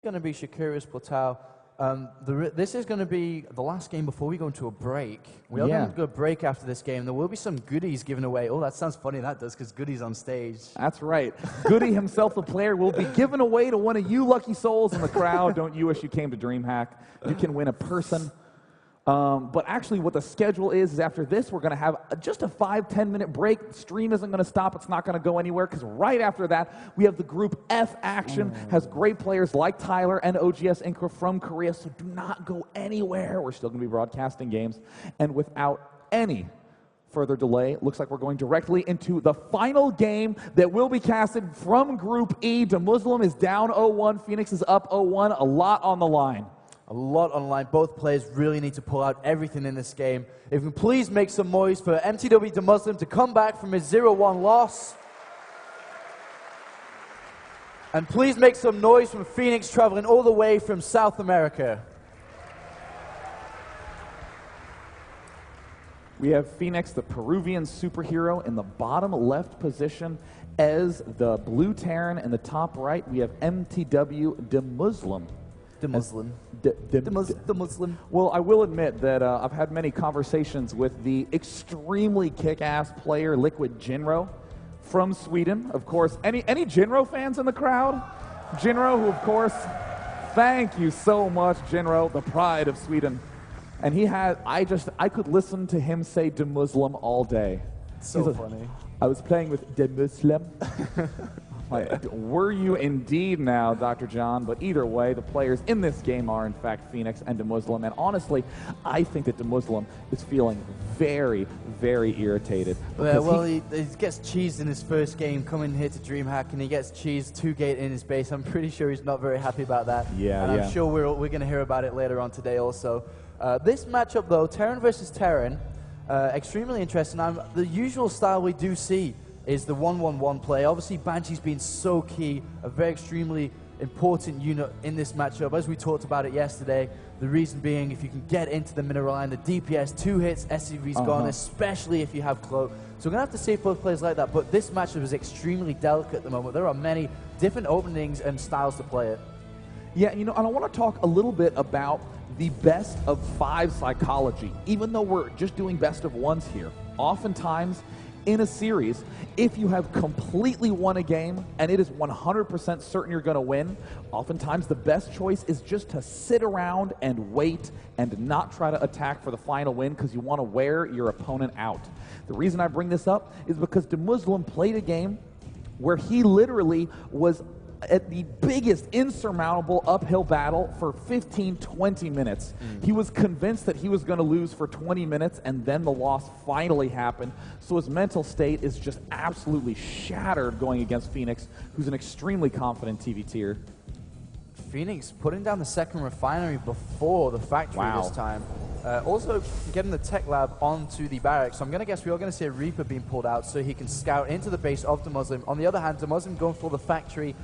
Going to be Shakira's Plateau. This is going to be the last game before we go into a break. We are going to go a break after this game. There will be some goodies given away. Oh, that sounds funny, that does, because Goody's on stage. That's right. Goody himself, the player, will be given away to one of you lucky souls in the crowd. Don't you wish you came to DreamHack? You can win a person. But actually what the schedule is after this, we're going to have just a 5-10 minute break. The stream isn't going to stop. It's not going to go anywhere because right after that, we have the Group F action. Has great players like Tyler and OGS Inca from Korea, so do not go anywhere. We're still going to be broadcasting games. And without any further delay, it looks like we're going directly into the final game that will be casted from Group E. DeMusliM is down 0-1. Fenix is up 0-1. A lot on the line. A lot on the line. Both players really need to pull out everything in this game. If we can please make some noise for MTW DeMusliM to come back from his 0-1 loss. And please make some noise from Fenix traveling all the way from South America. We have Fenix, the Peruvian superhero, in the bottom left position as the blue Terran. In the top right, we have MTW DeMusliM. DeMusliM. DeMusliM. Well, I will admit that I've had many conversations with the extremely kick-ass player, Liquid Jinro, from Sweden. Of course, any Jinro fans in the crowd? Jinro, who of course, thank you so much, Jinro, the pride of Sweden. And he had, I could listen to him say DeMusliM all day. So funny. I was playing with DeMusliM. Were you indeed now, Dr. John? But either way, the players in this game are, in fact, Fenix and DeMusliM. And honestly, I think that DeMusliM is feeling very, very irritated. Well, he gets cheesed in his first game coming here to DreamHack, and he gets cheesed 2-gate in his base. I'm pretty sure he's not very happy about that. Yeah, and I'm sure we're going to hear about it later on today also. This matchup, though, Terran versus Terran, extremely interesting. The usual style we do see is the 1-1-1 play. Obviously, Banshee's been so key, a very extremely important unit in this matchup, as we talked about it yesterday. The reason being, if you can get into the mineral line, the DPS, 2 hits, SCV's gone, especially if you have Cloak. So we're going to have to save both players like that, but this matchup is extremely delicate at the moment. There are many different openings and styles to play it. Yeah, you know, and I want to talk a little bit about the best of 5 psychology, even though we're just doing best of 1s here. Oftentimes, in a series, if you have completely won a game and it is 100% certain you're going to win, oftentimes the best choice is just to sit around and wait and not try to attack for the final win because you want to wear your opponent out. The reason I bring this up is because DeMusliM played a game where he literally was at the biggest insurmountable uphill battle for 15-20 minutes. He was convinced that he was going to lose for 20 minutes, and then the loss finally happened. So his mental state is just absolutely shattered going against Fenix, who's an extremely confident TV tier. Fenix putting down the second refinery before the factory this time. Also getting the tech lab onto the barracks. So I'm going to guess we are going to see a Reaper being pulled out so he can scout into the base of DeMusliM. On the other hand, DeMusliM going for the factory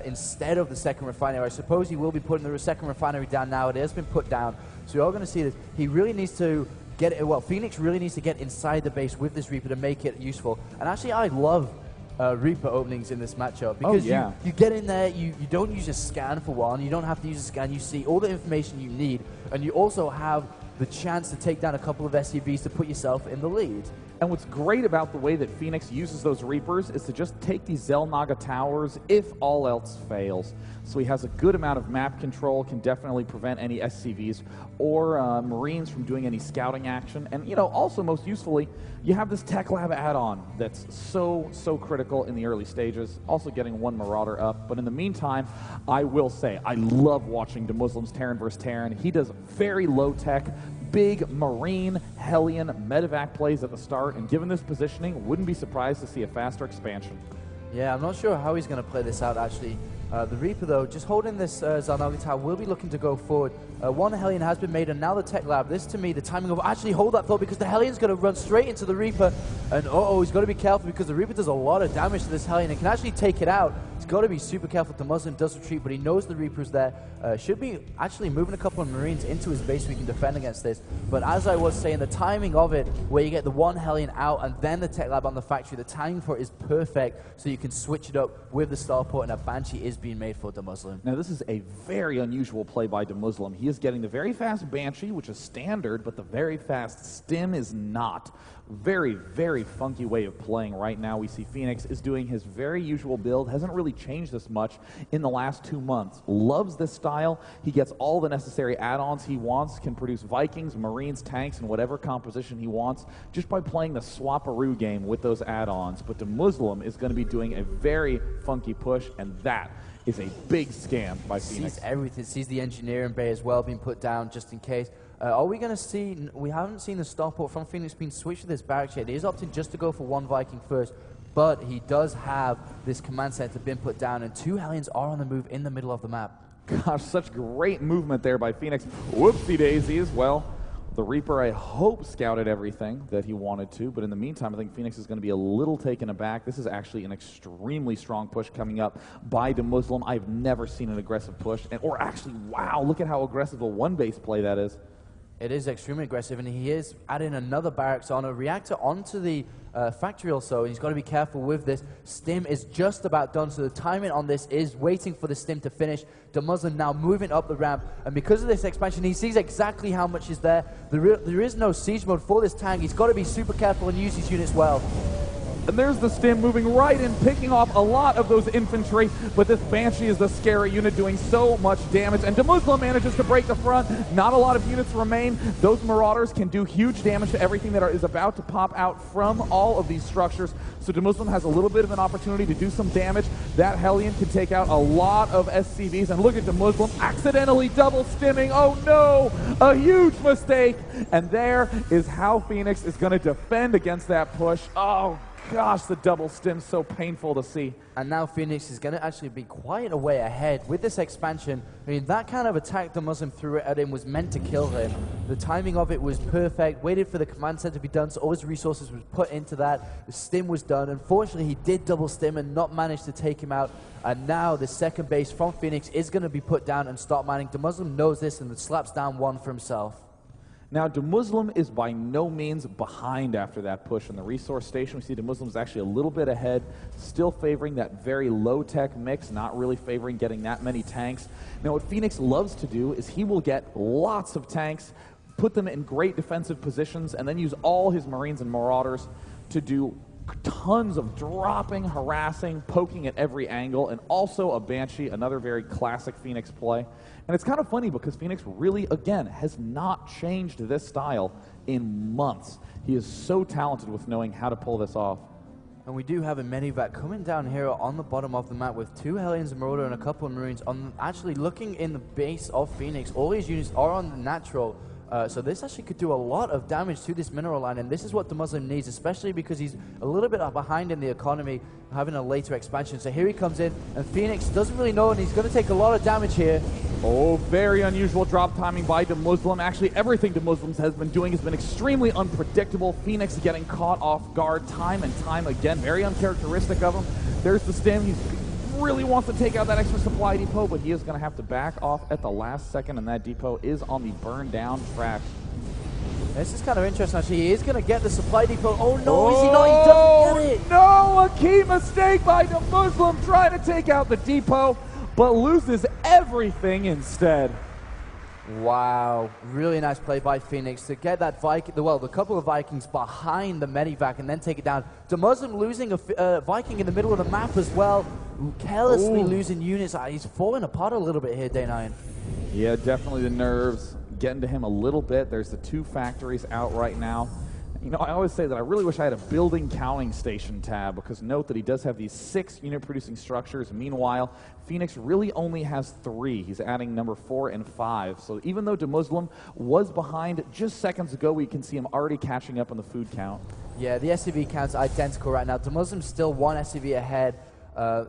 instead of the second refinery. I suppose he will be putting the second refinery down now. It has been put down. So we are going to see this. He really needs to get it. Well, Fenix really needs to get inside the base with this Reaper to make it useful. And actually, I love Reaper openings in this matchup because you get in there, you don't use a scan for one, you don't have to use a scan, you see all the information you need, and you also have the chance to take down a couple of SCVs to put yourself in the lead. And what's great about the way that Fenix uses those Reapers is to just take these Xel'Naga towers if all else fails. So he has a good amount of map control, can definitely prevent any SCVs or Marines from doing any scouting action. And, you know, also most usefully, you have this Tech Lab add-on that's so critical in the early stages, also getting 1 Marauder up. But in the meantime, I will say, I love watching DeMusliM's Terran vs. Terran. He does very low-tech, big Marine, Hellion, Medevac plays at the start, and given this positioning, wouldn't be surprised to see a faster expansion. Yeah, I'm not sure how he's going to play this out, actually. The Reaper, though, just holding this Xel'Naga tower, will be looking to go forward. 1 Hellion has been made, and now the Tech Lab. This, to me, the timing of actually hold that thought, because the Hellion's going to run straight into the Reaper, and he's got to be careful because the Reaper does a lot of damage to this Hellion and can actually take it out. He's got to be super careful. DeMusliM does retreat, but he knows the Reaper's there. Should be actually moving a couple of Marines into his base so he can defend against this. But as I was saying, the timing of it, where you get the one Hellion out and then the Tech Lab on the factory, the timing for it is perfect, so you can switch it up with the Starport, and a Banshee is being made for DeMusliM. Now, this is a very unusual play by DeMusliM. He is getting the very fast Banshee, which is standard, but the very fast Stim is not. Very, very funky way of playing right now. We see Fenix is doing his very usual build, hasn't really changed this much in the last 2 months. Loves this style. He gets all the necessary add-ons he wants, can produce Vikings, Marines, tanks, and whatever composition he wants just by playing the swap-a-roo game with those add-ons. But DeMusliM is going to be doing a very funky push, and that is a big scam by Fenix. Sees everything, sees the engineering bay as well being put down just in case. Are we going to see, we haven't seen the Starport from Fenix being switched to this barracks yet. He is opting just to go for one Viking first, but he does have this command center being put down, and 2 Hellions are on the move in the middle of the map. Gosh, such great movement there by Fenix. Whoopsie daisies. Well, the Reaper, I hope, scouted everything that he wanted to, but in the meantime, I think Fenix is going to be a little taken aback. This is actually an extremely strong push coming up by DeMusliM. I've never seen an aggressive push, or actually, wow, look at how aggressive a one-base play that is. It is extremely aggressive, and he is adding another barracks on a reactor onto the factory also. He's got to be careful with this. Stim is just about done, so the timing on this is waiting for the Stim to finish. DeMusliM now moving up the ramp, and because of this expansion, he sees exactly how much is there. There is no siege mode for this tank. He's got to be super careful and use his units well. And there's the Stim moving right in, picking off a lot of those infantry, but this Banshee is the scary unit doing so much damage, and DeMusliM manages to break the front. Not a lot of units remain. Those Marauders can do huge damage to everything that is about to pop out from all of these structures, so DeMusliM has a little bit of an opportunity to do some damage. That Hellion can take out a lot of SCVs, and look at DeMusliM accidentally double stimming. Oh no, a huge mistake, and there is how Fenix is going to defend against that push. Oh gosh, the double stim's so painful to see. And now Fenix is going to actually be quite a way ahead with this expansion. I mean, that kind of attack DeMusliM threw it at him was meant to kill him. The timing of it was perfect, waited for the command center to be done, so all his resources was put into that. The stim was done. Unfortunately, he did double stim and not manage to take him out. And now the second base from Fenix is going to be put down and start mining. DeMusliM knows this and slaps down one for himself. Now, DeMusliM is by no means behind after that push in the resource station. We see DeMusliM is actually a little bit ahead, still favoring that very low-tech mix, not really favoring getting that many tanks. Now, what Fenix loves to do is he will get lots of tanks, put them in great defensive positions, and then use all his Marines and Marauders to do tons of dropping, harassing, poking at every angle, and also a Banshee, another very classic Fenix play. And it's kind of funny because Fenix really, again, has not changed this style in months. He is so talented with knowing how to pull this off. And we do have a Medivac coming down here on the bottom of the map with 2 Hellions, a Marauder, and a couple of Marines. Actually looking in the base of Fenix, all his units are on the natural. So this actually could do a lot of damage to this mineral line, and this is what DeMusliM needs, especially because he's a little bit behind in the economy, having a later expansion. So here he comes in, and Fenix doesn't really know, and he's going to take a lot of damage here. Oh, very unusual drop timing by DeMusliM. Actually, everything DeMusliM has been doing has been extremely unpredictable. Fenix getting caught off guard time and time again. Very uncharacteristic of him. There's the stim. He really wants to take out that extra supply depot, but he is going to have to back off at the last second, and that depot is on the burn down track. This is kind of interesting, actually. He is going to get the supply depot. Oh, no, is he not? He doesn't get it. No, a key mistake by DeMusliM trying to take out the depot, but loses everything instead. Wow, really nice play by Fenix to get that Viking, the couple of Vikings behind the Medivac and then take it down. DeMusliM losing a Viking in the middle of the map as well, carelessly losing units. He's falling apart a little bit here, Day9. Yeah, definitely the nerves getting to him a little bit. There's the 2 factories out right now. You know, I always say that I really wish I had a building counting station tab, because note that he does have these 6 unit-producing structures. Meanwhile, Fenix really only has 3. He's adding number 4 and 5. So even though DeMusliM was behind just seconds ago, we can see him already catching up on the food count. Yeah, the SCV count's identical right now. DeMuslim's still 1 SCV ahead.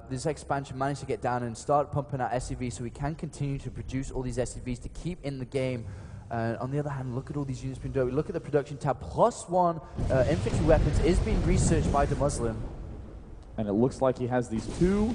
This expansion managed to get down and start pumping out SCVs so we can continue to produce all these SCVs to keep in the game. On the other hand, look at all these units being doing. Look at the production tab. +1 infantry weapons is being researched by DeMusliM. And it looks like he has these 2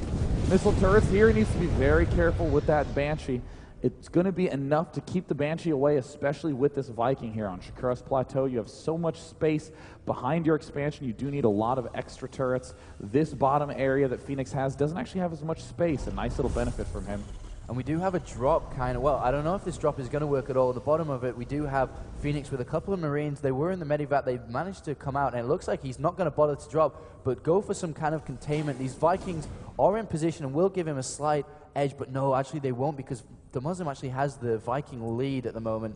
missile turrets here. He needs to be very careful with that Banshee. It's going to be enough to keep the Banshee away, especially with this Viking here on Shakuras Plateau. You have so much space behind your expansion. You do need a lot of extra turrets. This bottom area that Fenix has doesn't actually have as much space. A nice little benefit from him. And we do have a drop kind of, well, I don't know if this drop is going to work at all. At the bottom of it, we do have Fenix with a couple of Marines. They were in the Medivac. They managed to come out, and it looks like he's not going to bother to drop, but go for some kind of containment. These Vikings are in position and will give him a slight edge, but no, actually they won't, because DeMusliM actually has the Viking lead at the moment.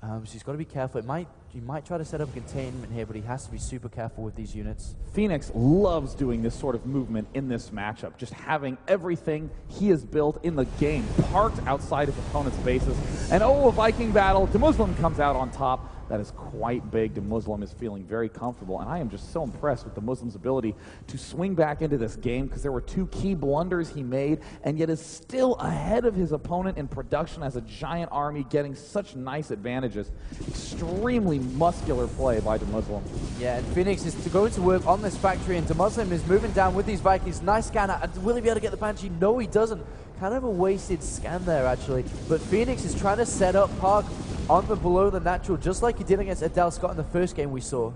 So he's got to be careful. He might try to set up containment here, but he has to be super careful with these units. Fenix loves doing this sort of movement in this matchup, just having everything he has built in the game parked outside his opponent's bases. And oh, a Viking battle. DeMusliM comes out on top. That is quite big. DeMusliM is feeling very comfortable, and I am just so impressed with DeMuslim's ability to swing back into this game, because there were 2 key blunders he made, and yet is still ahead of his opponent in production as a giant army, getting such nice advantages. Extremely muscular play by DeMusliM. Yeah, and Fenix is going to work on this factory, and DeMusliM is moving down with these Vikings. Nice scan. Will he be able to get the Banshee? No, he doesn't. Kind of a wasted scan there, actually. But Fenix is trying to set up Park on the below the natural, just like he did against Adele Scott in the first game we saw.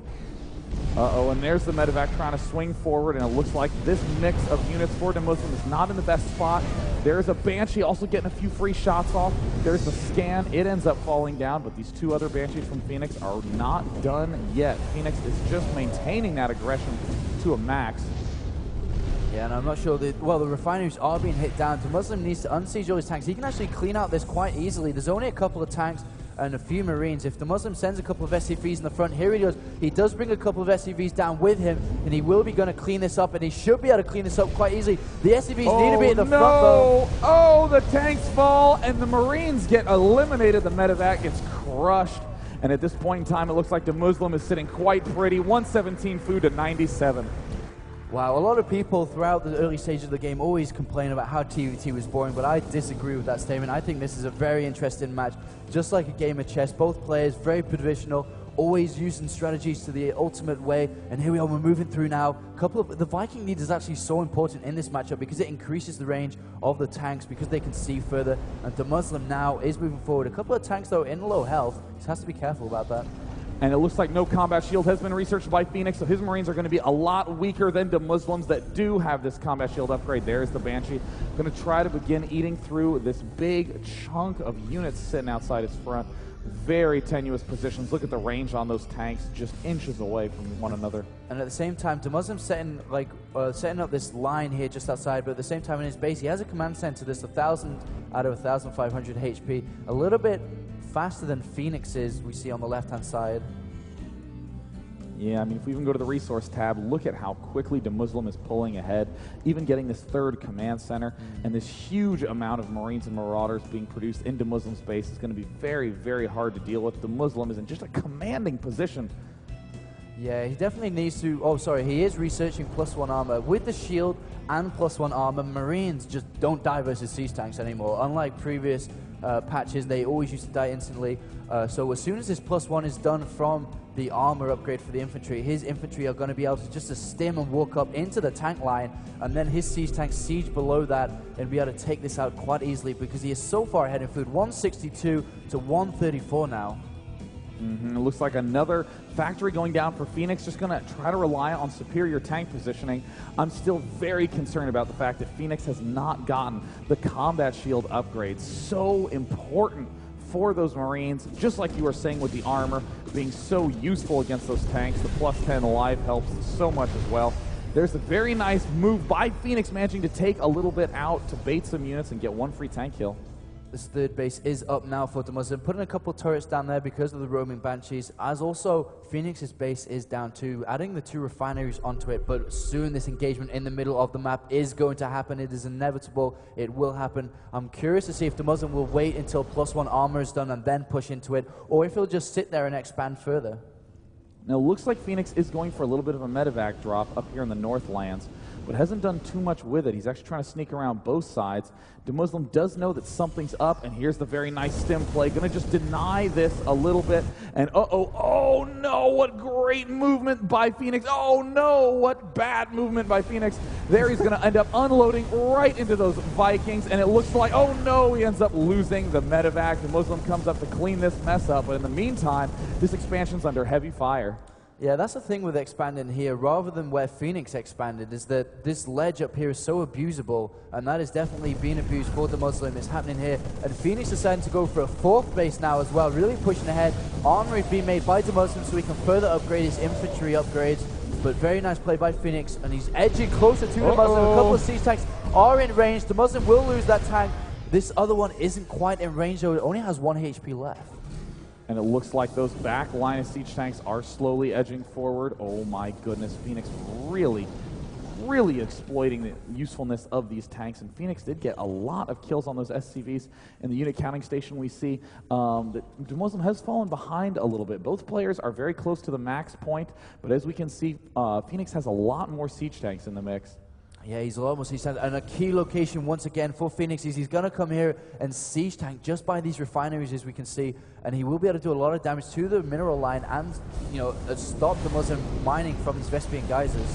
Uh-oh, and there's the Medivac trying to swing forward, and it looks like this mix of units for DeMusliM is not in the best spot. There's a Banshee also getting a few free shots off. There's the scan. It ends up falling down, but these 2 other Banshees from Fenix are not done yet. Fenix is just maintaining that aggression to a max. Yeah, and I'm not sure well, the refineries are being hit down. DeMusliM needs to unsiege all his tanks. He can actually clean out this quite easily. There's only a couple of tanks and a few Marines. If DeMusliM sends a couple of SCVs in the front, here he goes. He does bring a couple of SCVs down with him, and he will be going to clean this up, and he should be able to clean this up quite easily. The SCVs need to be at the front, though. Oh, the tanks fall, and the Marines get eliminated. The Medivac gets crushed. And at this point in time, it looks like DeMusliM is sitting quite pretty. 117 food to 97. Wow, a lot of people throughout the early stages of the game always complain about how TVT was boring, but I disagree with that statement. I think this is a very interesting match, just like a game of chess. Both players very positional, always using strategies to the ultimate way, and here we are, we're moving through now. The Viking lead is actually so important in this matchup because it increases the range of the tanks because they can see further, and DeMusliM now is moving forward. A couple of tanks, though, in low health, so has to be careful about that. And it looks like no combat shield has been researched by Fenix, so his Marines are going to be a lot weaker than DeMuslim's that do have this combat shield upgrade. There's the Banshee. Going to try to begin eating through this big chunk of units sitting outside his front. Very tenuous positions. Look at the range on those tanks, just inches away from one another. And at the same time, DeMusliM's setting up this line here just outside, but at the same time in his base, he has a command center that's 1,000 out of 1,500 HP. A little bit faster than Fenix is, we see on the left-hand side. Yeah, I mean, if we even go to the resource tab, look at how quickly DeMusliM is pulling ahead, even getting this third command center, and this huge amount of Marines and Marauders being produced in DeMuslim's base is going to be very, very hard to deal with. DeMusliM is in just a commanding position. Yeah, he definitely needs to... Oh, sorry, he is researching +1 armor. With the shield and +1 armor, Marines just don't die versus siege tanks anymore. Unlike previous patches, they always used to die instantly. So as soon as this +1 is done from the armor upgrade for the infantry, his infantry are going to be able to just to stem and walk up into the tank line, and then his siege tanks siege below that and be able to take this out quite easily because he is so far ahead in food. 162 to 134 now. It looks like another factory going down for Fenix, just going to try to rely on superior tank positioning. I'm still very concerned about the fact that Fenix has not gotten the combat shield upgrade. So important for those Marines, just like you were saying with the armor being so useful against those tanks. The +10 life helps so much as well. There's a very nice move by Fenix, managing to take a little bit out to bait some units and get one free tank kill. This third base is up now for DeMusliM, putting a couple turrets down there because of the roaming Banshees, as also Fenix's base is down too, adding the 2 refineries onto it, but soon this engagement in the middle of the map is going to happen. It is inevitable. It will happen. I'm curious to see if DeMusliM will wait until +1 armor is done and then push into it, or if he'll just sit there and expand further. Now, it looks like Fenix is going for a little bit of a medevac drop up here in the Northlands. but hasn't done too much with it. He's actually trying to sneak around both sides. DeMusliM does know that something's up, and here's the very nice stim play. Going to just deny this a little bit, and oh no, what great movement by Fenix. Oh no, what bad movement by Fenix. There he's going to end up unloading right into those Vikings, and it looks like, oh no, he ends up losing the medevac. DeMusliM comes up to clean this mess up, but in the meantime, this expansion's under heavy fire. Yeah, that's the thing with expanding here, rather than where Fenix expanded, is that this ledge up here is so abusable, and that is definitely being abused for DeMusliM. It's happening here, and Fenix deciding to go for a 4th base now as well, really pushing ahead. Armory being made by DeMusliM so he can further upgrade his infantry upgrades, but very nice play by Fenix, and he's edging closer to DeMusliM. A couple of siege tanks are in range. DeMusliM will lose that tank. This other one isn't quite in range, though. It only has 1 HP left. And it looks like those back line of siege tanks are slowly edging forward. Oh my goodness, Fenix really exploiting the usefulness of these tanks. And Fenix did get a lot of kills on those SCVs. In the unit counting station we see that DeMusliM has fallen behind a little bit. Both players are very close to the max point, but as we can see, Fenix has a lot more siege tanks in the mix. Yeah, he's and a key location once again for Fenix is he's going to come here and siege tank just by these refineries, as we can see, and he will be able to do a lot of damage to the mineral line and, you know, stop DeMusliM mining from these Vespian geysers.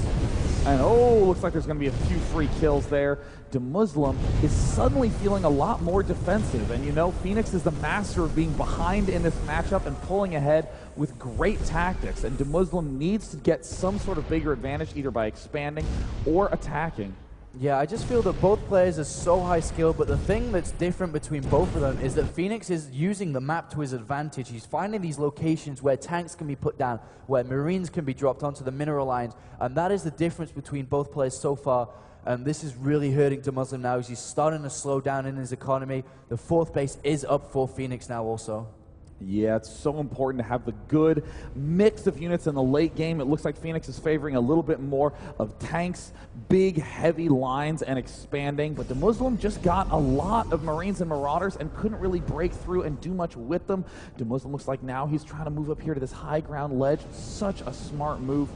And looks like there's going to be a few free kills there. DeMusliM is suddenly feeling a lot more defensive, and you know, Fenix is the master of being behind in this matchup and pulling ahead with great tactics, and DeMusliM needs to get some sort of bigger advantage either by expanding or attacking. Yeah, I just feel that both players are so high skill, but the thing that's different between both of them is that Fenix is using the map to his advantage. He's finding these locations where tanks can be put down, where Marines can be dropped onto the mineral lines, and that is the difference between both players so far. And this is really hurting DeMusliM now as he's starting to slow down in his economy. The 4th base is up for Fenix now also. Yeah, it's so important to have the good mix of units in the late game. It looks like Fenix is favoring a little bit more of tanks, big, heavy lines, and expanding. But DeMusliM just got a lot of Marines and Marauders and couldn't really break through and do much with them. DeMusliM looks like now he's trying to move up here to this high ground ledge. Such a smart move.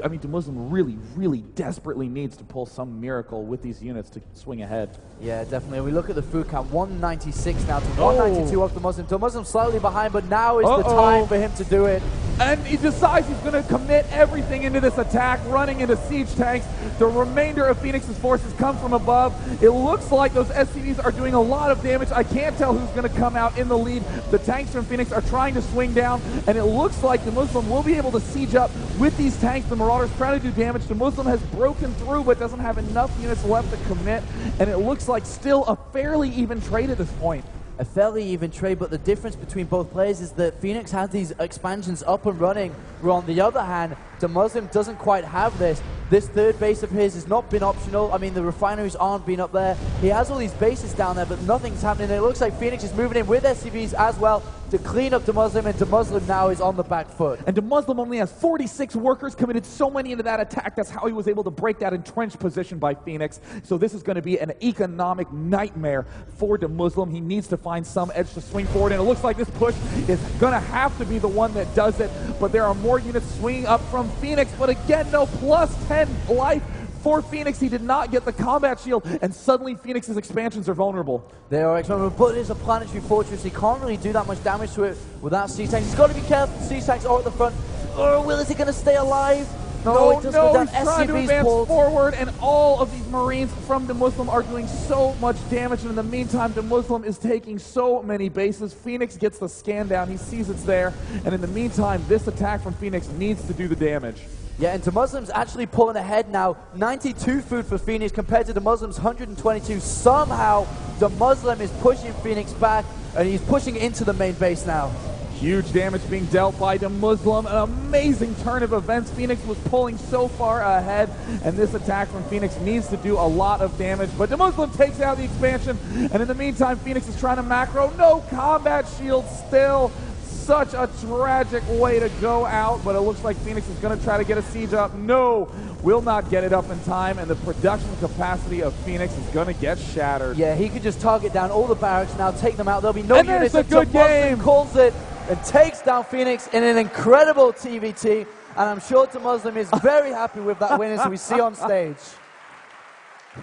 I mean, DeMusliM really desperately needs to pull some miracle with these units to swing ahead. Yeah, definitely. We look at the food count, 196 now to 192 off DeMusliM. DeMusliM slightly behind, but now is the time for him to do it. And he decides he's going to commit everything into this attack, running into siege tanks. The remainder of Fenix's forces come from above. It looks like those SCVs are doing a lot of damage. I can't tell who's going to come out in the lead. The tanks from Fenix are trying to swing down, and it looks like DeMusliM will be able to siege up with these tanks. The Marauders trying to do damage. DeMusliM has broken through, but doesn't have enough units left to commit, and it looks like still a fairly even trade at this point. A fairly even trade, but the difference between both players is that Fenix has these expansions up and running, where on the other hand, DeMusliM doesn't quite have this. This 3rd base of his has not been optional. I mean, the refineries aren't been up there. He has all these bases down there, but nothing's happening. It looks like Fenix is moving in with SCVs as well to clean up DeMusliM, and DeMusliM now is on the back foot. And DeMusliM only has 46 workers, committed so many into that attack. That's how he was able to break that entrenched position by Fenix. So this is going to be an economic nightmare for DeMusliM. He needs to find some edge to swing forward, and it looks like this push is going to have to be the one that does it. But there are more units swinging up from Fenix, but again, no, plus 10 life for Fenix. He did not get the combat shield, and suddenly Fenix's expansions are vulnerable. They are expandable, but it is a planetary fortress. He can't really do that much damage to it without siege tanks. He's got to be careful. Siege tanks are at the front. Oh, is he going to stay alive? No, he's trying to advance forward, and all of these Marines from DeMusliM are doing so much damage, and in the meantime, DeMusliM is taking so many bases. Fenix gets the scan down. He sees it's there, and in the meantime, this attack from Fenix needs to do the damage. Yeah, and DeMuslim's actually pulling ahead now. 92 food for Fenix compared to DeMuslim's 122. Somehow, DeMuslim is pushing Fenix back, and he's pushing into the main base now. Huge damage being dealt by DeMusliM. An amazing turn of events. Fenix was pulling so far ahead, and this attack from Fenix needs to do a lot of damage. But DeMusliM takes out the expansion, and in the meantime, Fenix is trying to macro. No combat shield still. Such a tragic way to go out, but it looks like Fenix is going to try to get a siege up. No, will not get it up in time, and the production capacity of Fenix is going to get shattered. Yeah, he could just target down all the barracks now, take them out. There'll be no and units. There's a good game. Calls it and takes down Fenix in an incredible TVT, and I'm sure DeMuslim is very happy with that win, as we see on stage.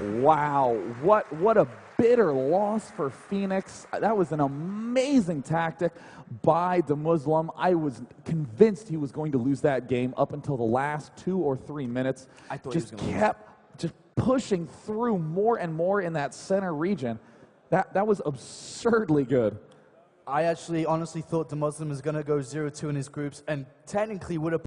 Wow, what a bitter loss for Fenix. That was an amazing tactic by DeMusliM. I was convinced he was going to lose that game up until the last 2 or 3 minutes. I thought just he was gonna kept just pushing through more and more in that center region. That was absurdly good. I actually honestly thought DeMusliM was going to go 0-2 in his groups and technically would have